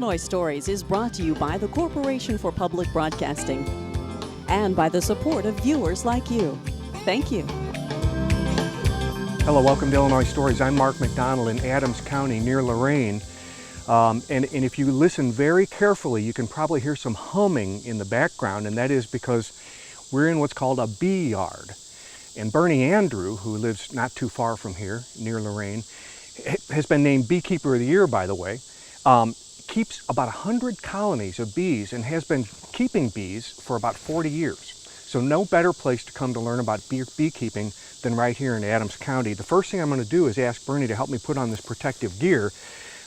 Illinois Stories is brought to you by the Corporation for Public Broadcasting and by the support of viewers like you. Thank you. Hello, welcome to Illinois Stories. I'm Mark McDonald in Adams County near Loraine. And if you listen very carefully, you can probably hear some humming in the background, and that is because we're in what's called a bee yard. And Bernie Andrew, who lives not too far from here, near Loraine, has been named Beekeeper of the Year, by the way, keeps about 100 colonies of bees and has been keeping bees for about 40 years. So no better place to come to learn about beekeeping than right here in Adams County. The first thing I'm going to do is ask Bernie to help me put on this protective gear,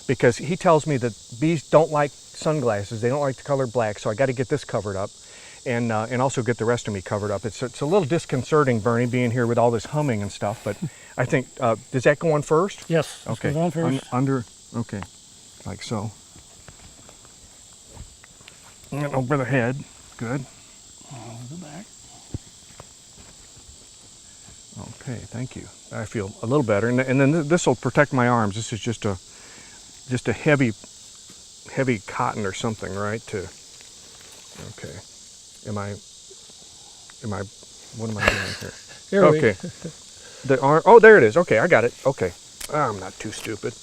because he tells me that bees don't like sunglasses. They don't like the color black, so I got to get this covered up and also get the rest of me covered up. It's a little disconcerting, Bernie, being here with all this humming and stuff, but I think, does that go on first? Yes, okay. Goes on first. Okay, like so. And over the head, good. Over the back. Okay, thank you. I feel a little better, and then this will protect my arms. This is just a heavy cotton or something, right? Okay. What am I doing here? Here okay. The arm. Oh, there it is. Okay, I got it. Okay. I'm not too stupid.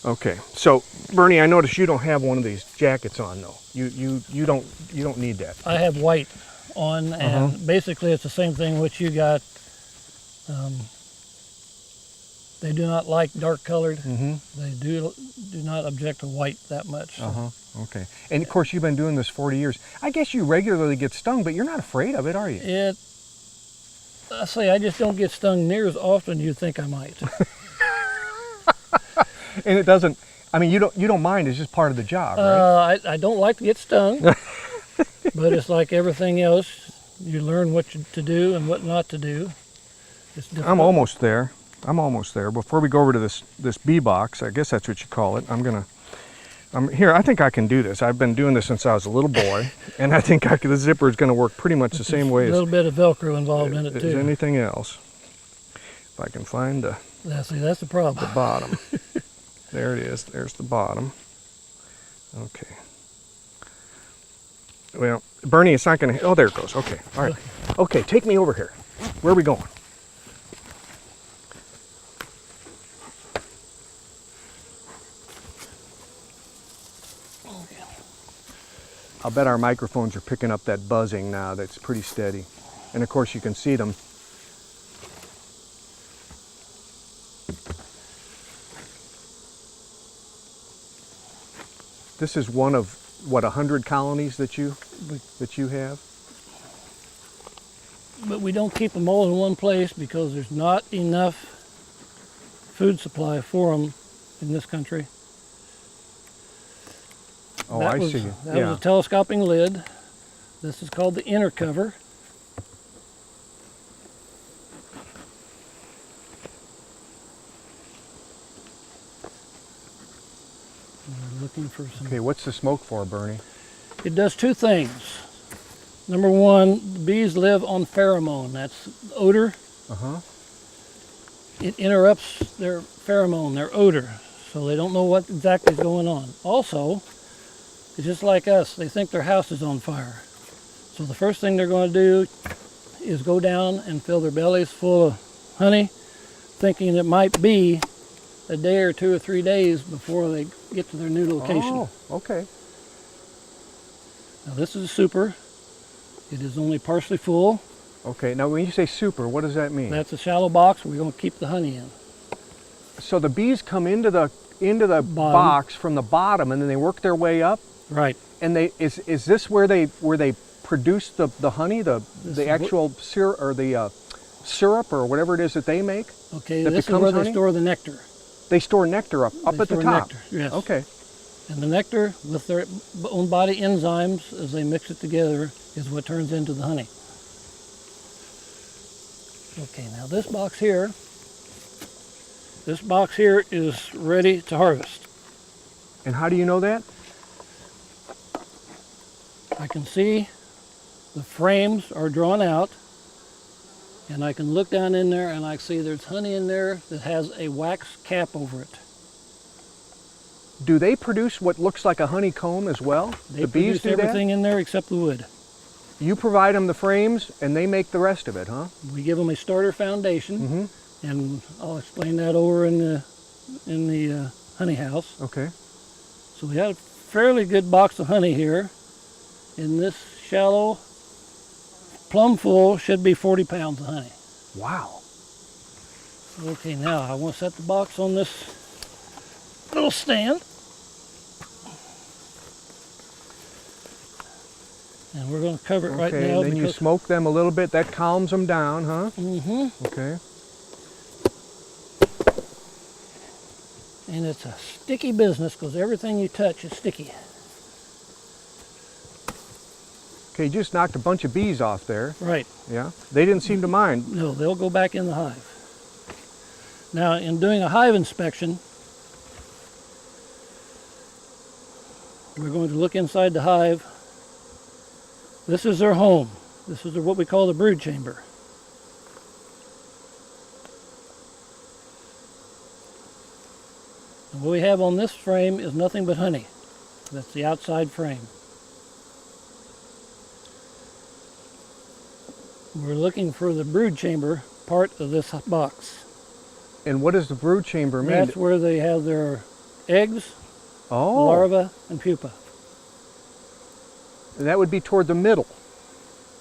Okay. So, Bernie, I noticed you don't have one of these jackets on, though. You don't need that. I have white on, and basically it's the same thing what you got. They do not like dark colored. They do not object to white that much. So. Okay. And of course, you've been doing this 40 years. I guess you regularly get stung, but you're not afraid of it, are you? I just don't get stung near as often as you think I might. And it doesn't. I mean, you don't mind. It's just part of the job, right? I don't like to get stung, but it's like everything else. You learn what to do and what not to do. It's difficult. I'm almost there. Before we go over to this bee box, I guess that's what you call it. I think I can do this. I've been doing this since I was a little boy, and I think the zipper is going to work pretty much the same way. A little bit of Velcro involved in it too. As anything else. If I can find that's the problem. The bottom. There it is. There's the bottom. Okay. Well, Bernie, it's not going to. Oh, there it goes. Okay. All right. Okay, take me over here. Where are we going? I'll bet our microphones are picking up that buzzing now. That's pretty steady. And of course you can see them. This is one of, what, 100 colonies that you have? But we don't keep them all in one place because there's not enough food supply for them in this country. Oh, I see. That was a telescoping lid. This is called the inner cover. We're looking for some. Okay, what's the smoke for, Bernie? It does two things. Number one, the bees live on pheromone. That's odor. It interrupts their pheromone, their odor, so they don't know what exactly is going on. Also, it's just like us. They think their house is on fire. So the first thing they're going to do is go down and fill their bellies full of honey, thinking it might be a day or 2 or 3 days before they get to their new location. Oh, okay. Now this is a super. It is only partially full. Okay, now when you say super, what does that mean? That's a shallow box we're going to keep the honey in. So the bees come into the box from the bottom, and then they work their way up? Right. And is this where they produce the honey, the actual syrup or the syrup or whatever it is that they make? Okay, this is where they store the nectar. They store nectar up at the top. Nectar, yes. Okay. And the nectar, with their own body enzymes, as they mix it together, is what turns into the honey. Okay, now this box here is ready to harvest. And how do you know that? I can see the frames are drawn out, and I can look down in there and I see there's honey in there that has a wax cap over it. Do they produce what looks like a honeycomb as well? They the bees produce do everything in there except the wood. that? You provide them the frames and they make the rest of it, huh? We give them a starter foundation, and I'll explain that over in the honey house. Okay. So we have a fairly good box of honey here. In this shallow, plumb full, should be 40 pounds of honey. Wow. Okay, now I want to set the box on this little stand. And we're going to cover it right now. Okay, and then you smoke them a little bit. That calms them down, huh? Mm-hmm. Okay. And it's a sticky business because everything you touch is sticky. Okay, you just knocked a bunch of bees off there. Right. Yeah. They didn't seem to mind. No, they'll go back in the hive. Now, in doing a hive inspection, we're going to look inside the hive. This is their home. This is what we call the brood chamber. And what we have on this frame is nothing but honey. That's the outside frame. We're looking for the brood chamber part of this box. And what does the brood chamber mean? That's where they have their eggs, Oh, larvae, and pupa. that would be toward the middle.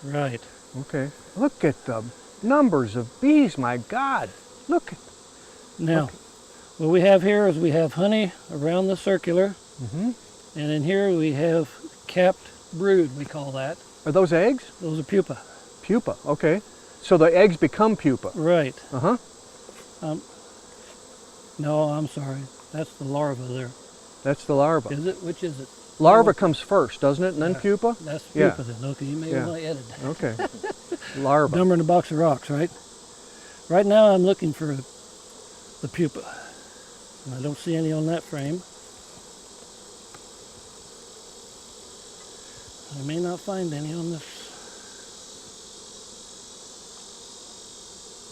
Right. Okay. Look at the numbers of bees, my God. Look. Now, what we have here is we have honey around the circular, and in here we have capped brood, we call that. Are those eggs? Those are pupa. Pupa, okay. So the eggs become pupa. Right. Uh-huh. No, I'm sorry. That's the larva there. That's the larva. Is it? Which is it? Larva comes first, doesn't it? And then Yeah. pupa? That's Yeah. pupa then. Okay, you may Yeah. want to edit that. Okay. Larva. Number in a box of rocks, right? Right now I'm looking for the pupa. And I don't see any on that frame. I may not find any on this.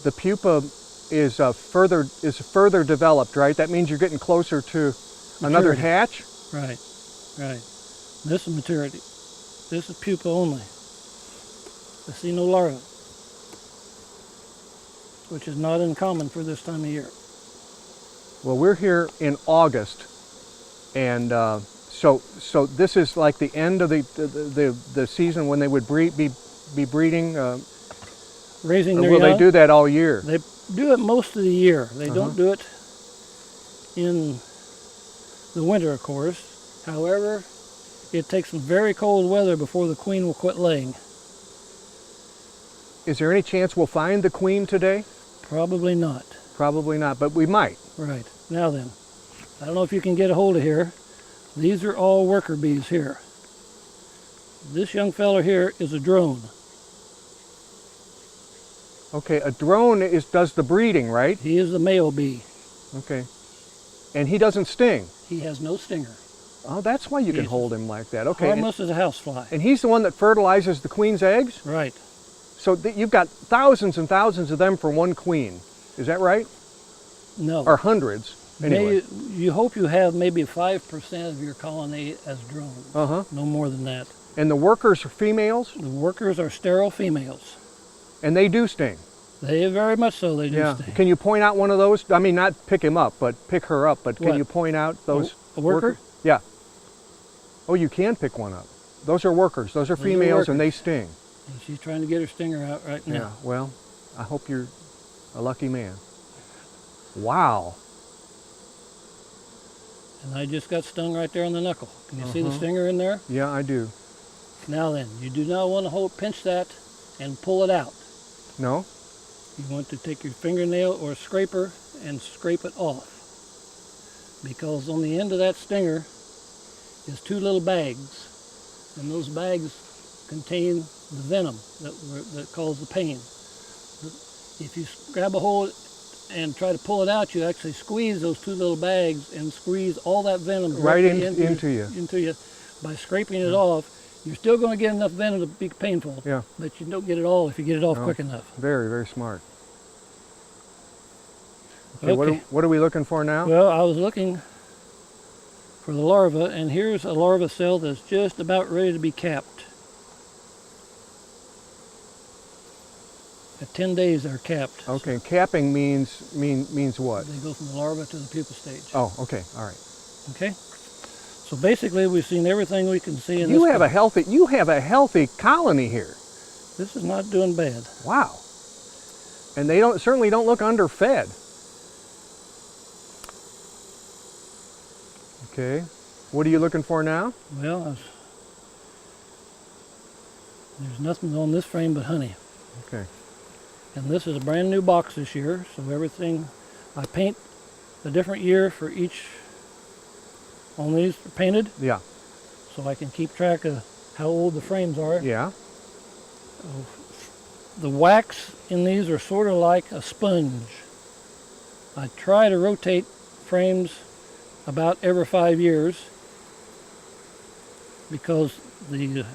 The pupa is further developed, right? That means you're getting closer to another Maturity. hatch? Right, right. This is maturity. This is pupa only. I see no larva, which is not uncommon for this time of year. Well, we're here in August, and so this is like the end of the season when they would be breeding. Raising their Will young. they do that all year? They do it most of the year. They don't do it in the winter, of course. However, it takes some very cold weather before the queen will quit laying. Is there any chance we'll find the queen today? Probably not. Probably not, but we might. Right. Now then, I don't know if you can get a hold of here. These are all worker bees here. This young fella here is a drone. Okay, a drone does the breeding, right? He is the male bee. Okay. And he doesn't sting. He has no stinger. Oh, that's why you can He's hold him like that. Okay. Harmless as a housefly. And he's the one that fertilizes the queen's eggs? Right. So you've got thousands and thousands of them for one queen. Is that right? No. Or hundreds, anyway. You hope you have maybe 5% of your colony as drones. Uh-huh. No more than that. And the workers are females? The workers are sterile females. And they do sting? They very much so, they do sting. Can you point out one of those? I mean, not pick him up, but pick her up. But can What? you point out those A worker? workers? Yeah. Oh, you can pick one up. Those are workers. Those are Those are females, and they workers. sting. And she's trying to get her stinger out right now. Yeah. Well, I hope you're a lucky man. Wow. And I just got stung right there on the knuckle. Can you see the stinger in there? Yeah, I do. Now then, you do not want to pinch that and pull it out. No? You want to take your fingernail or scraper and scrape it off. Because on the end of that stinger is two little bags. And those bags contain the venom that causes the pain. If you grab a hold and try to pull it out, you actually squeeze those two little bags and squeeze all that venom Right directly into you. Into you. By scraping it off, you're still going to get enough venom to be painful. Yeah. But you don't get it all if you get it off No. quick enough. Very, very smart. Okay, Okay. what are we looking for now? Well, I was looking for the larva, and here's a larva cell that's just about ready to be capped. At 10 days they're capped. Okay, capping means what? They go from the larva to the pupa stage. Oh, okay, all right. Okay? So basically we've seen everything we can see in You this. have a healthy colony here. This is not doing bad. Wow. And they certainly don't look underfed. Okay. What are you looking for now? Well, there's nothing on this frame but honey. Okay. And this is a brand new box this year, so everything, I paint a different year for each, on these are painted, Yeah. so I can keep track of how old the frames are. Yeah. The wax in these are sort of like a sponge. I try to rotate frames about every 5 years because the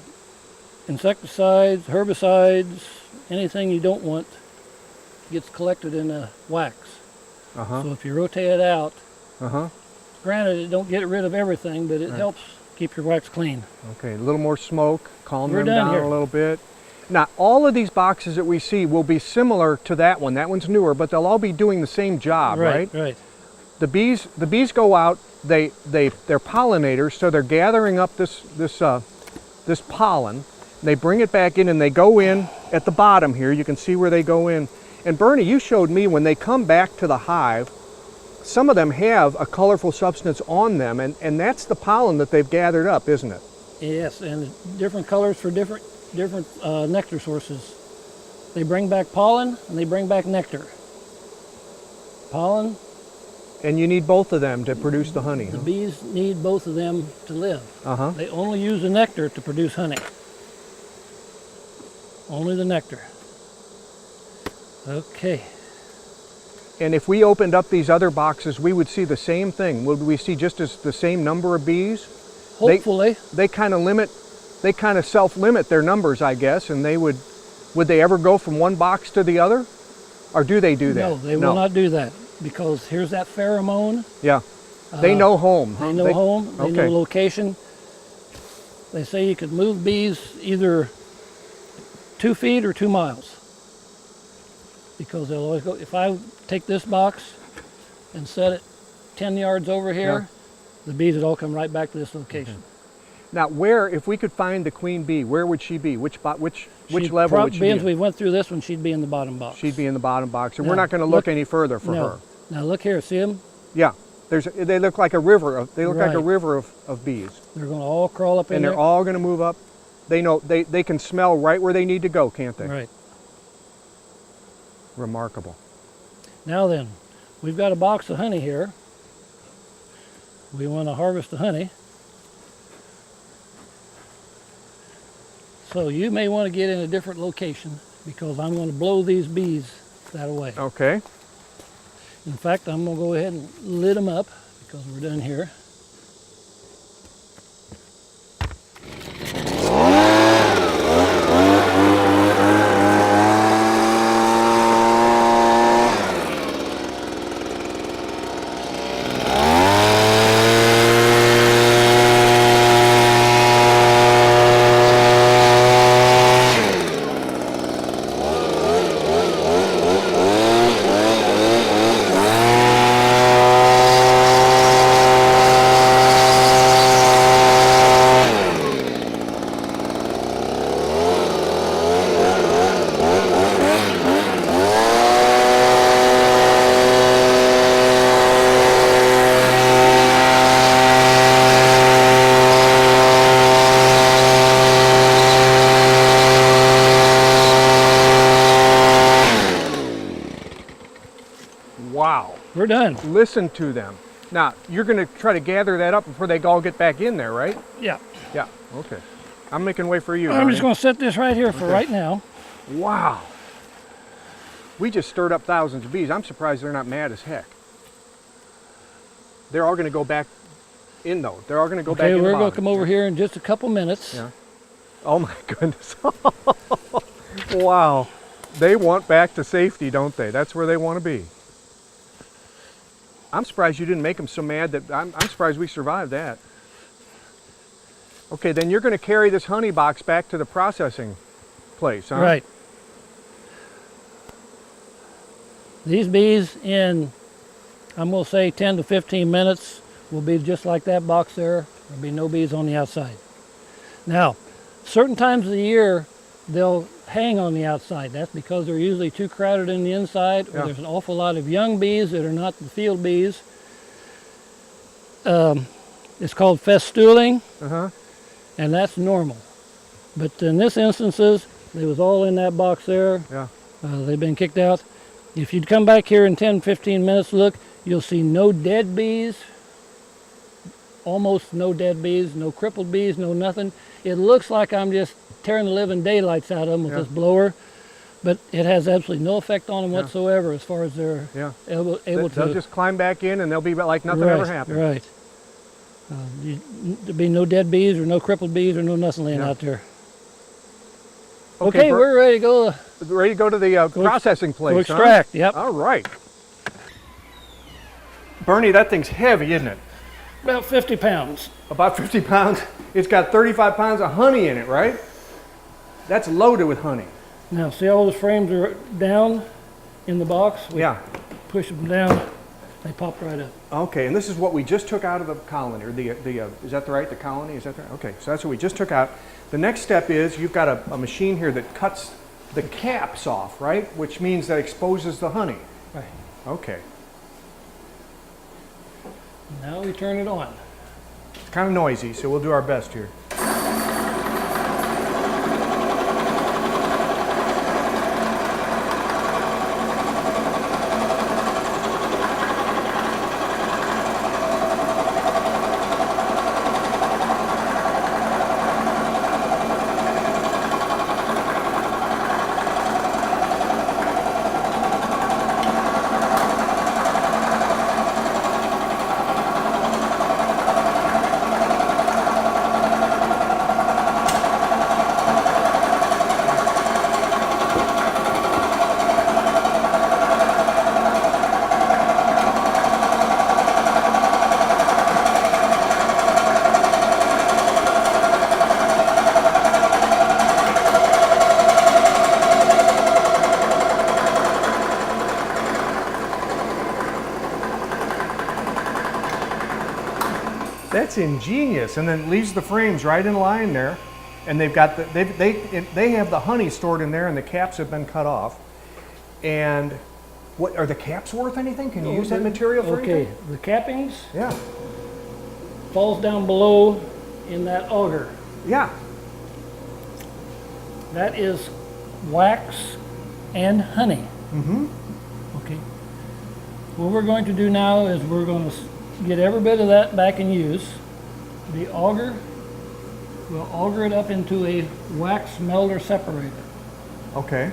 insecticides, herbicides, anything you don't want gets collected in the wax. Uh-huh. So if you rotate it out, Uh-huh. granted it don't get rid of everything, but it helps keep your wax clean. Okay, a little more smoke, calm We're them done down here. a little bit. Now, all of these boxes that we see will be similar to that one. That one's newer, but they'll all be doing the same job, right? Right. The bees go out, they're pollinators, so they're gathering up this pollen. They bring it back in and they go in at the bottom here. You can see where they go in. And Bernie, you showed me when they come back to the hive, some of them have a colorful substance on them, and that's the pollen that they've gathered up, isn't it? Yes, and different colors for different nectar sources. They bring back pollen and they bring back nectar. Pollen. And you need both of them to produce the honey. The bees need both of them to live. Uh-huh. They only use the nectar to produce honey. Only the nectar. Okay. And if we opened up these other boxes, we would see the same thing. Would we see just as the same number of bees? Hopefully. They kind of self-limit their numbers, I guess, and would they ever go from one box to the other? Or do they do that? No, they will not do that because here's that pheromone. Yeah. They know home. They know home, they know okay. location. They say you could move bees either 2 feet or 2 miles. Because they'll always go, if I take this box and set it 10 yards over here, the bees would all come right back to this location. Okay. Now, if we could find the queen bee, where would she be? Which level would she be in? As we went through this one, she'd be in the bottom box. She'd be in the bottom box, and Now, we're not going to look any further for her. Now look here, see them? Yeah, they look like a river. They look like a river of bees. They're going to all crawl up in there. And they're all going to move up. They know they can smell right where they need to go, can't they? Right. Remarkable. Now then, we've got a box of honey here. We want to harvest the honey. So you may want to get in a different location because I'm going to blow these bees that away. Okay. In fact, I'm going to go ahead and lid them up because we're done here. Wow. We're done. Listen to them. Now, you're going to try to gather that up before they all get back in there, right? Yeah. Yeah, okay. I'm making way for you. I'm just going to set this right here for right now. Wow. We just stirred up thousands of bees. I'm surprised they're not mad as heck. They're all going to go back in, though. They're all going to go back in. Okay, we're going going to come over here in just a couple minutes. Yeah. Oh my goodness. Wow. They want back to safety, don't they? That's where they want to be. I'm surprised you didn't make them so mad that I'm surprised we survived that. Okay, then you're going to carry this honey box back to the processing place, huh? Right. These bees in, I'm going to say 10 to 15 minutes will be just like that box there. There'll be no bees on the outside. Now, certain times of the year, they'll hang on the outside. That's because they're usually too crowded in the inside, or there's an awful lot of young bees that are not the field bees. It's called festuling, and that's normal. But in this instances, they was all in that box there. Yeah. They've been kicked out. If you'd come back here in 10, 15 minutes, look, you'll see no dead bees, almost no dead bees, no crippled bees, no nothing. It looks like I'm just tearing the living daylights out of them with this blower, but it has absolutely no effect on them whatsoever as far as they're able to. They'll just climb back in and they'll be like nothing ever happened. Right. There'll be no dead bees or no crippled bees or no nothing laying out there. Okay, we're ready to go. Ready to go to the processing place. Go extract, yep. All right. Bernie, that thing's heavy, isn't it? About 50 pounds. About 50 pounds. It's got 35 pounds of honey in it, right? That's loaded with honey. Now, see all those frames are down in the box? We push them down, they pop right up. Okay, and this is what we just took out of the colony, or is that right? The colony, is that right? Okay, so that's what we just took out. The next step is you've got a machine here that cuts the caps off, right? Which means that exposes the honey. Right. Okay. Now we turn it on. It's kind of noisy, so we'll do our best here. That's ingenious, and then leaves the frames right in line there, and they've got they have the honey stored in there, and the caps have been cut off. And what are the caps worth anything? Can you use that material for anything? Okay, the cappings falls down below in that auger. Yeah. That is wax and honey. Okay. What we're going to do now is we're going to get every bit of that back in use. The auger, we'll auger it up into a wax melter separator. Okay.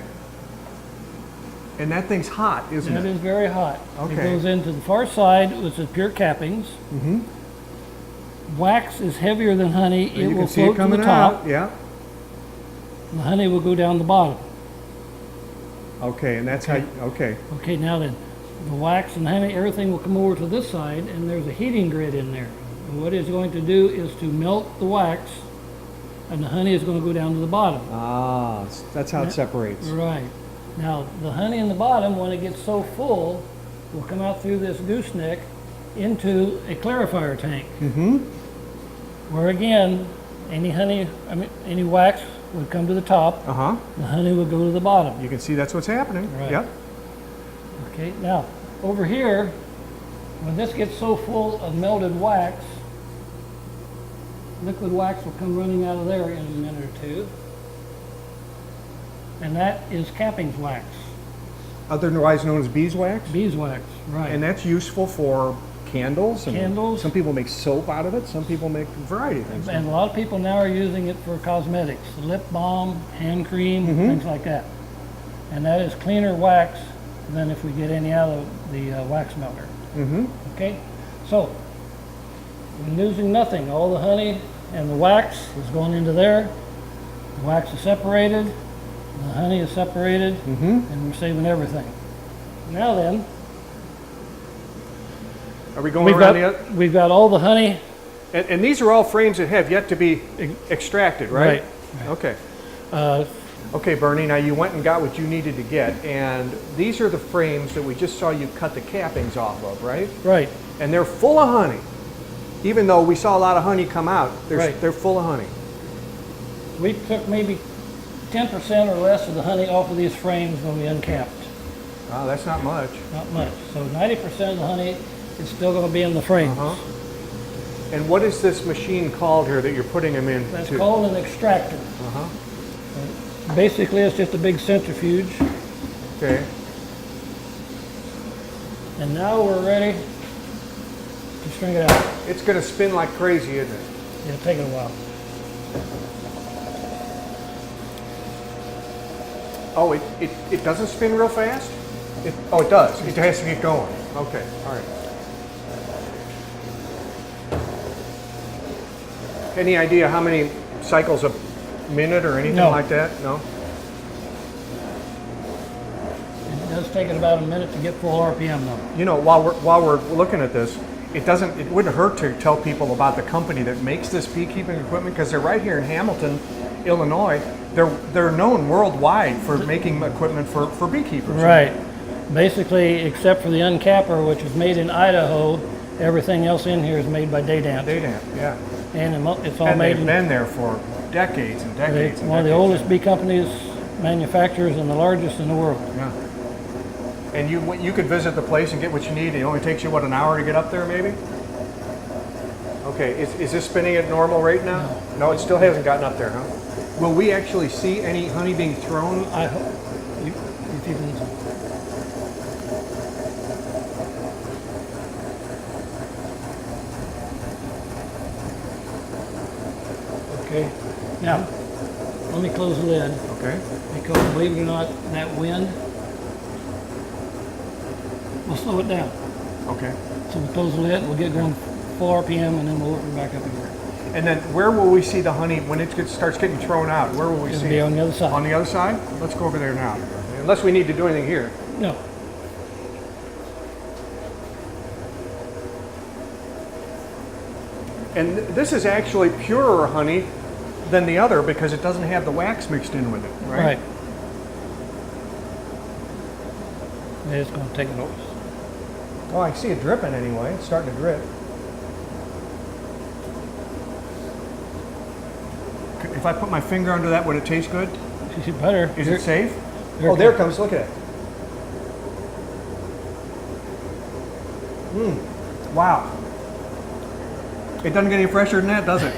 And that thing's hot, isn't it? That is very hot. Okay. It goes into the far side, which is pure cappings. Wax is heavier than honey. Well, it will float to the top. Yeah. The honey will go down the bottom. Okay, and that's how. Okay. Okay, now then, the wax and honey, everything will come over to this side, and there's a heating grid in there. And what it's going to do is to melt the wax, and the honey is going to go down to the bottom. Ah, that's how it separates. Right. Now, the honey in the bottom, when it gets so full, will come out through this gooseneck into a clarifier tank. Where again, any wax would come to the top. The honey would go to the bottom. You can see that's what's happening. Right. Yep. Okay, now, over here, when this gets so full of melted wax, liquid wax will come running out of there in a minute or two. And that is cappings wax. Otherwise known as beeswax? Beeswax, right. And that's useful for candles? Candles. Some people make soap out of it. Some people make a variety of things. And a lot of people now are using it for cosmetics. Lip balm, hand cream, things like that. And that is cleaner wax than if we get any out of the wax melter. Okay, so we're losing nothing. All the honey and the wax is going into there. The wax is separated, the honey is separated, and we're saving everything. Now then, Are we going around the other? We've got all the honey. And these are all frames that have yet to be extracted, right? Right. Okay. Uh, Okay, Bernie, now you went and got what you needed to get, and these are the frames that we just saw you cut the cappings off of, right? right. And they're full of honey. Even though we saw a lot of honey come out, Right. they're full of honey. We took maybe 10% or less of the honey off of these frames when we uncapped. Wow, that's not much. Not much. So 90% of the honey is still going to be in the frames. Uh-huh. And what is this machine called here that you're putting them in? That's called an extractor. Uh-huh. Basically, it's just a big centrifuge. Okay. And now we're ready to string it out. It's going to spin like crazy, isn't it? It'll take it a while. Oh, it doesn't spin real fast? It does. It has to get going. Okay, all right. Any idea how many cycles a minute or anything No. like that? No? It does take it about a minute to get full RPM though. You know, while we're looking at this, it wouldn't hurt to tell people about the company that makes this beekeeping equipment, because they're right here in Hamilton, Illinois. They're known worldwide for making equipment for beekeepers. Right. Basically, except for the uncapper, which is made in Idaho, everything else in here is made by Daydance. Daydance, yeah. And it's all And made they've in been there for decades and decades. one of the oldest bee companies, manufacturers, and the largest in the world. Yeah. And you could visit the place and get what you need. It only takes you, what, an hour to get up there, maybe? Okay, is this spinning at normal rate now? No, it still hasn't gotten up there, huh? Will we actually see any honey being thrown? I hope, if you can. Okay, now, let me close the lid, Okay. because believe it or not, that wind will slow it down. Okay. So we close the lid, we'll get going full RPM, and then we'll open it back up again. And then where will we see the honey when it starts getting thrown out? Where will we It'll see be it? on the other side. On the other side? Let's go over there now. Unless we need to do anything here. No. And this is actually purer honey than the other because it doesn't have the wax mixed in with it, right? Right. Yeah, it's going to take it over. Oh, I see it dripping anyway. It's starting to drip. If I put my finger under that, would it taste good? You better. Is it safe? Here Oh, it there it comes. Look at it. Wow. It doesn't get any fresher than that, does it?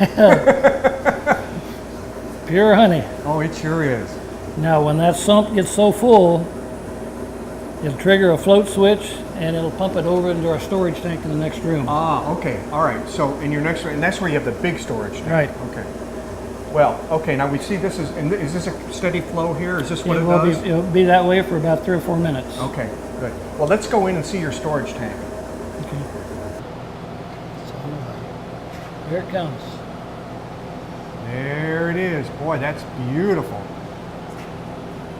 Pure honey. Oh, it sure is. Now, when that sump gets so full, it'll trigger a float switch, and it'll pump it over into our storage tank in the next room. Ah, okay. All right. So in your next, and that's where you have the big storage tank. Right. Okay. Well, okay. Now we see this is this a steady flow here? Is this what it will does? it'll be that way for about 3 or 4 minutes. Okay. Good. Well, let's go in and see your storage tank. Okay. So, here it comes. There it is. Boy, that's beautiful.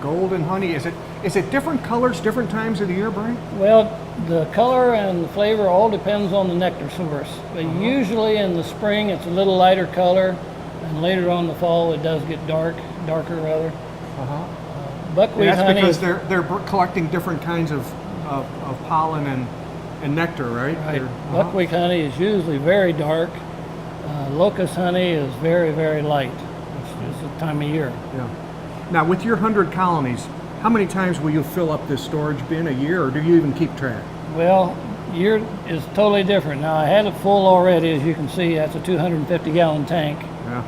Golden honey. Is it different colors, different times of the year, Brian? Well, the color and the flavor all depends on the nectar source. But usually in the spring it's a little lighter color, and later on in the fall it does get darker rather. Buckwheat And that's honey. because they're collecting different kinds of pollen and nectar, right? Right. Buckwheat honey is usually very dark. Locust honey is very, very light. It's the time of year. Yeah. Now, with your 100 colonies, how many times will you fill up this storage bin a year, or do you even keep track? Well, year is totally different. Now, I had it full already, as you can see. That's a 250-gallon tank. Yeah.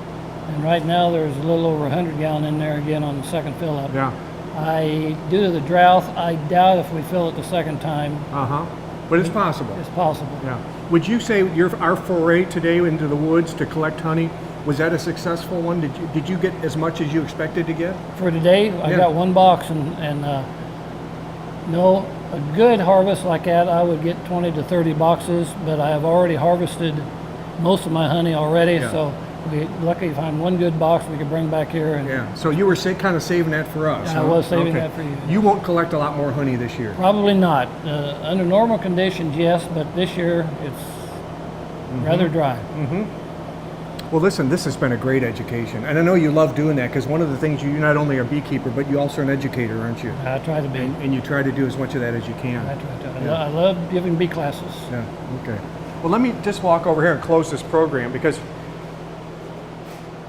And right now there's a little over 100 gallon in there again on the second fill up. Yeah. Due to the drought, I doubt if we fill it the second time. But it's possible. It's possible. Yeah. Would you say our foray today into the woods to collect honey, was that a successful one? Did you get as much as you expected to get? For today, I got 1 box, and no, a good harvest like that, I would get 20 to 30 boxes, but I have already harvested most of my honey already, so We lucky to find one good box we could bring back here. And Yeah. So you were kind of saving that for us. I was saving that for you. You won't collect a lot more honey this year. Probably not. Under normal conditions, yes, but this year it's rather dry. Well, listen, this has been a great education, and I know you love doing that because one of the things you not only are a beekeeper, but you also are an educator, aren't you? I try to be. And you try to do as much of that as you can. I try to. I love giving bee classes. Yeah. Okay. Well, let me just walk over here and close this program because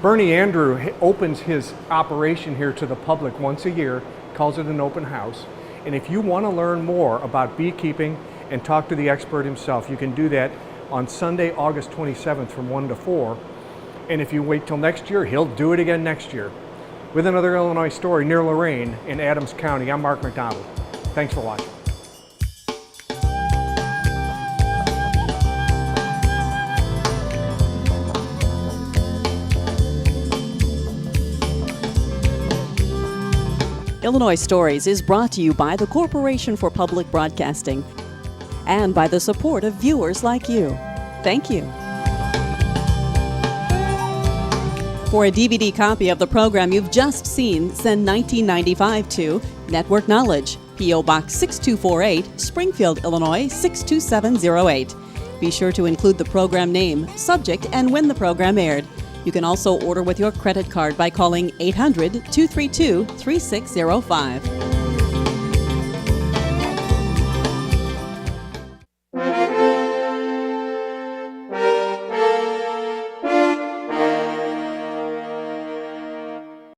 Bernie Andrew opens his operation here to the public once a year, calls it an open house. And if you want to learn more about beekeeping and talk to the expert himself, you can do that on Sunday, August 27th from 1 to 4. And if you wait till next year, he'll do it again next year. With another Illinois story near Loraine in Adams County, I'm Mark McDonald. Thanks for watching. Illinois Stories is brought to you by the Corporation for Public Broadcasting and by the support of viewers like you. Thank you. For a DVD copy of the program you've just seen, send $19.95 to Network Knowledge, P.O. Box 6248, Springfield, Illinois 62708. Be sure to include the program name, subject, and when the program aired. You can also order with your credit card by calling 800-232-3605.